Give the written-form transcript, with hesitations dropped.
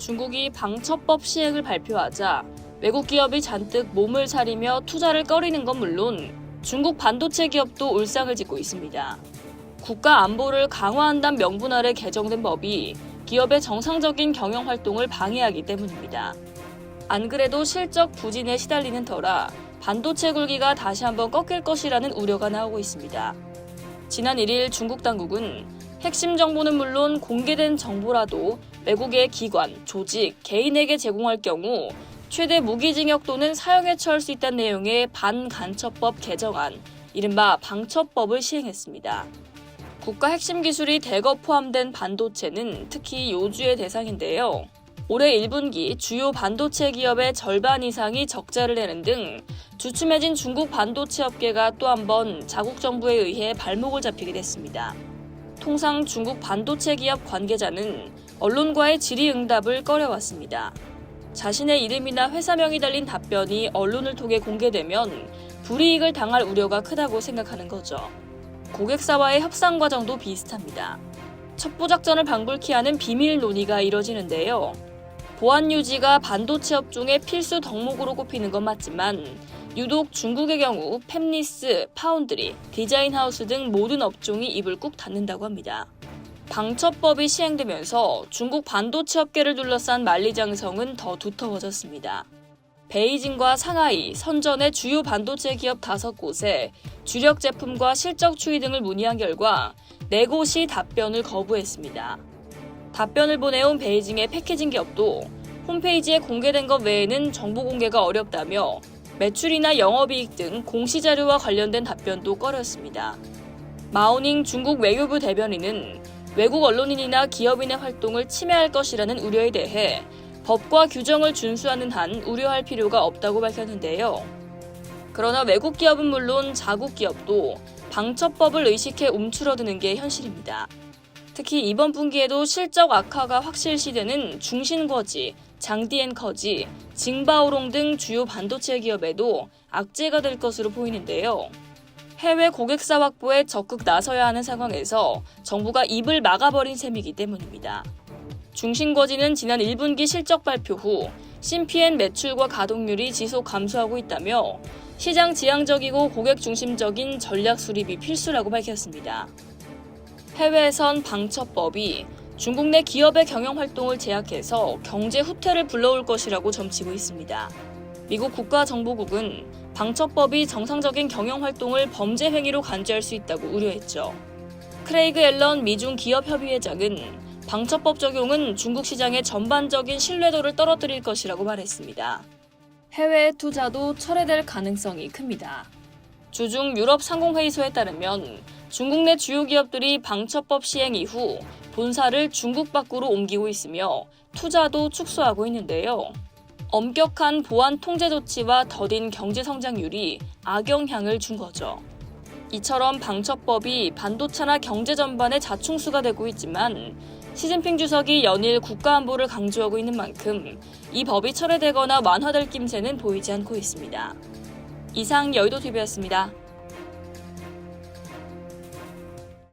중국이 방첩법 시행을 발표하자 외국 기업이 잔뜩 몸을 사리며 투자를 꺼리는 건 물론 중국 반도체 기업도 울상을 짓고 있습니다. 국가 안보를 강화한다는 명분 아래 개정된 법이 기업의 정상적인 경영 활동을 방해하기 때문입니다. 안 그래도 실적 부진에 시달리는 터라 반도체 굴기가 다시 한번 꺾일 것이라는 우려가 나오고 있습니다. 지난 1일 중국 당국은 핵심 정보는 물론 공개된 정보라도 외국의 기관, 조직, 개인에게 제공할 경우 최대 무기징역 또는 사형에 처할 수 있다는 내용의 반간첩법 개정안, 이른바 방첩법을 시행했습니다. 국가 핵심 기술이 대거 포함된 반도체는 특히 요주의 대상인데요. 올해 1분기 주요 반도체 기업의 절반 이상이 적자를 내는 등 주춤해진 중국 반도체 업계가 또 한 번 자국 정부에 의해 발목을 잡히게 됐습니다. 통상 중국 반도체 기업 관계자는 언론과의 질의응답을 꺼려왔습니다. 자신의 이름이나 회사명이 달린 답변이 언론을 통해 공개되면 불이익을 당할 우려가 크다고 생각하는 거죠. 고객사와의 협상 과정도 비슷합니다. 첩보작전을 방불케 하는 비밀 논의가 이뤄지는데요. 보안 유지가 반도체 업종의 필수 덕목으로 꼽히는 건 맞지만 유독 중국의 경우 팹리스, 파운드리, 디자인하우스 등 모든 업종이 입을 꾹 닫는다고 합니다. 방첩법이 시행되면서 중국 반도체 업계를 둘러싼 만리장성은 더 두터워졌습니다. 베이징과 상하이, 선전의 주요 반도체 기업 5곳에 주력 제품과 실적 추이 등을 문의한 결과 4곳이 답변을 거부했습니다. 답변을 보내온 베이징의 패키징 기업도 홈페이지에 공개된 것 외에는 정보 공개가 어렵다며 매출이나 영업이익 등 공시자료와 관련된 답변도 꺼렸습니다. 마오닝 중국 외교부 대변인은 외국 언론인이나 기업인의 활동을 침해할 것이라는 우려에 대해 법과 규정을 준수하는 한 우려할 필요가 없다고 밝혔는데요. 그러나 외국 기업은 물론 자국 기업도 방첩법을 의식해 움츠러드는 게 현실입니다. 특히 이번 분기에도 실적 악화가 확실시되는 중신거지, 장디앤커지, 징바오롱 등 주요 반도체 기업에도 악재가 될 것으로 보이는데요. 해외 고객사 확보에 적극 나서야 하는 상황에서 정부가 입을 막아버린 셈이기 때문입니다. 중신거지는 지난 1분기 실적 발표 후 CPN 매출과 가동률이 지속 감소하고 있다며 시장 지향적이고 고객 중심적인 전략 수립이 필수라고 밝혔습니다. 해외에선 방첩법이 중국 내 기업의 경영 활동을 제약해서 경제 후퇴를 불러올 것이라고 점치고 있습니다. 미국 국가정보국은 방첩법이 정상적인 경영 활동을 범죄 행위로 간주할 수 있다고 우려했죠. 크레이그 앨런 미중 기업협의회장은 방첩법 적용은 중국 시장의 전반적인 신뢰도를 떨어뜨릴 것이라고 말했습니다. 해외 투자도 철회될 가능성이 큽니다. 주중 유럽 상공회의소에 따르면 중국 내 주요 기업들이 방첩법 시행 이후 본사를 중국 밖으로 옮기고 있으며 투자도 축소하고 있는데요. 엄격한 보안 통제 조치와 더딘 경제 성장률이 악영향을 준 거죠. 이처럼 방첩법이 반도체나 경제 전반의 자충수가 되고 있지만 시진핑 주석이 연일 국가안보를 강조하고 있는 만큼 이 법이 철회되거나 완화될 낌새는 보이지 않고 있습니다. 이상 여의도TV였습니다.